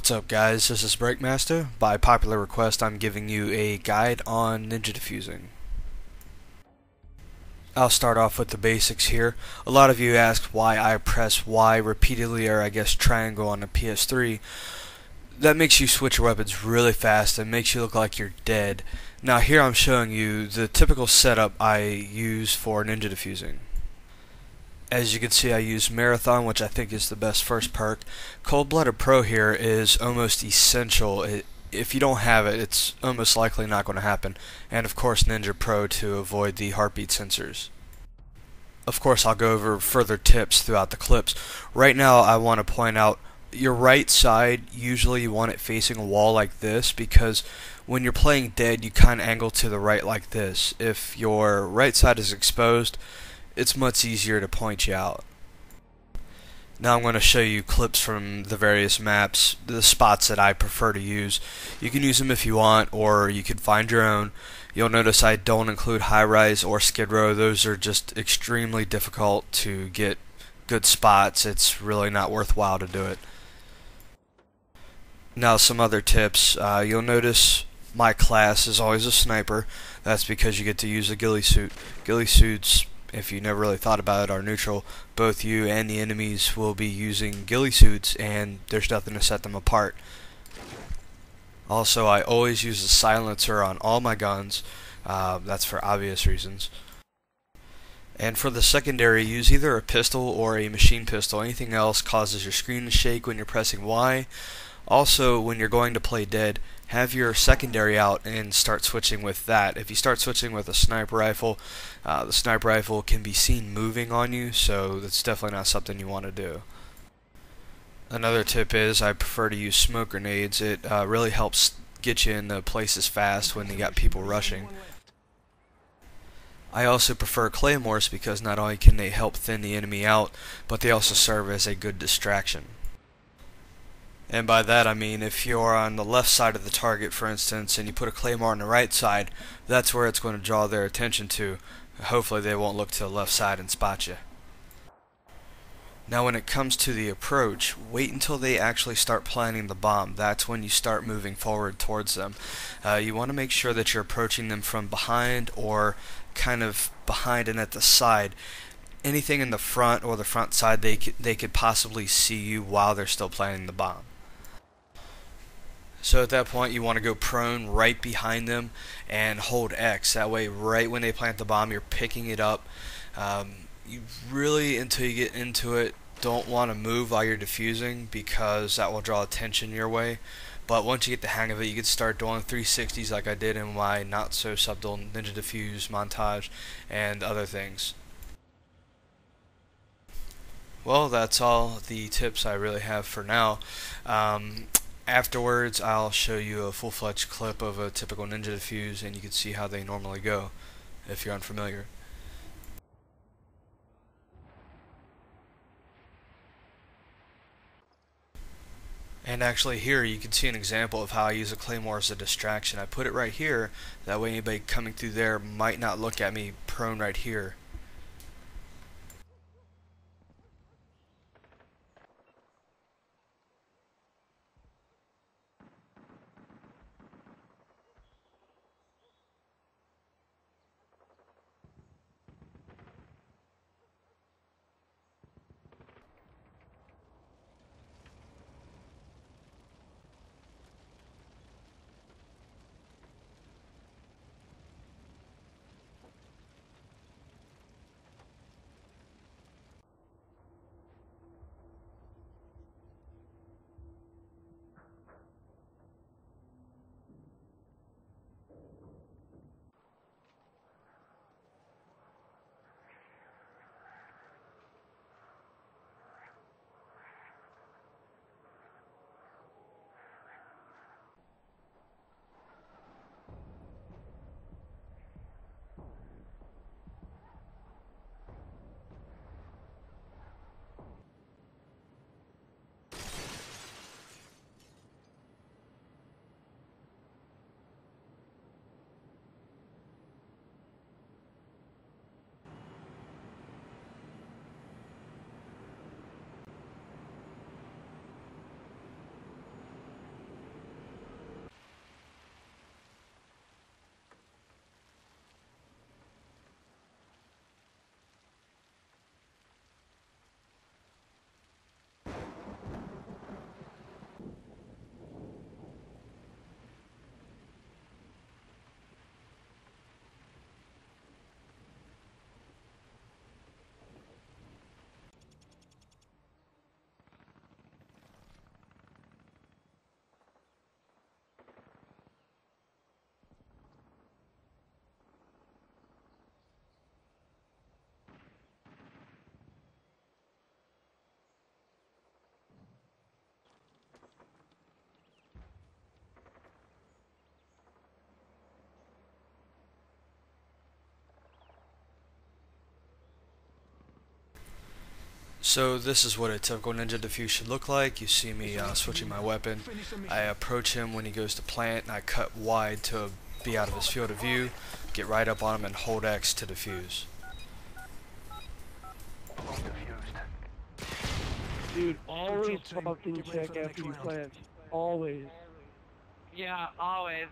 What's up guys, this is Breakmaster. By popular request I'm giving you a guide on Ninja Defusing. I'll start off with the basics here. A lot of you asked why I press Y repeatedly, or I guess triangle, on the PS3. That makes you switch your weapons really fast and makes you look like you're dead. Now here I'm showing you the typical setup I use for Ninja Defusing. As you can see, I use Marathon, which I think is the best first perk. Cold-Blooded Pro here is almost essential. If you don't have it, it's almost likely not going to happen. And of course Ninja Pro to avoid the heartbeat sensors. Of course I'll go over further tips throughout the clips. Right now I want to point out your right side, usually you want it facing a wall like this, because when you're playing dead you kind of angle to the right like this. If your right side is exposed, it's much easier to point you out. Now I'm going to show you clips from the various maps, the spots that I prefer to use. You can use them if you want, or you can find your own. You'll notice I don't include high rise or skid row. Those are just extremely difficult to get good spots. It's really not worthwhile to do it. Now some other tips. You'll notice my class is always a sniper. That's because you get to use a ghillie suit. Ghillie suits, if you never really thought about it, are neutral. Both you and the enemies will be using ghillie suits, and there's nothing to set them apart. Also, I always use a silencer on all my guns. That's for obvious reasons. And for the secondary, use either a pistol or a machine pistol. Anything else causes your screen to shake when you're pressing Y. Also, when you're going to play dead, have your secondary out and start switching with that. If you start switching with a sniper rifle, the sniper rifle can be seen moving on you, so that's definitely not something you want to do. Another tip is I prefer to use smoke grenades. It really helps get you into places fast when you got people rushing. I also prefer claymores because not only can they help thin the enemy out, but they also serve as a good distraction. And by that I mean if you're on the left side of the target, for instance, and you put a claymore on the right side, that's where it's going to draw their attention to. Hopefully they won't look to the left side and spot you. Now when it comes to the approach, wait until they actually start planting the bomb. That's when you start moving forward towards them. You want to make sure that you're approaching them from behind or kind of behind and at the side. Anything in the front or the front side, they could possibly see you while they're still planting the bomb. So at that point you want to go prone right behind them and hold X. That way right when they plant the bomb you're picking it up. You really, until you get into it, don't want to move while you're defusing because that will draw attention your way. But once you get the hang of it, you can start doing 360s like I did in my not so subtle Ninja Defuse montage and other things. Well, that's all the tips I really have for now. Afterwards I'll show you a full-fledged clip of a typical Ninja Defuse and you can see how they normally go if you're unfamiliar. And actually here you can see an example of how I use a claymore as a distraction. I put it right here, that way anybody coming through there might not look at me prone right here. So this is what a typical Ninja Defuse should look like. You see me switching my weapon. I approach him when he goes to plant, and I cut wide to be out of his field of view, get right up on him, and hold X to defuse. Dude, always fucking check after you plant. Always. Yeah, always.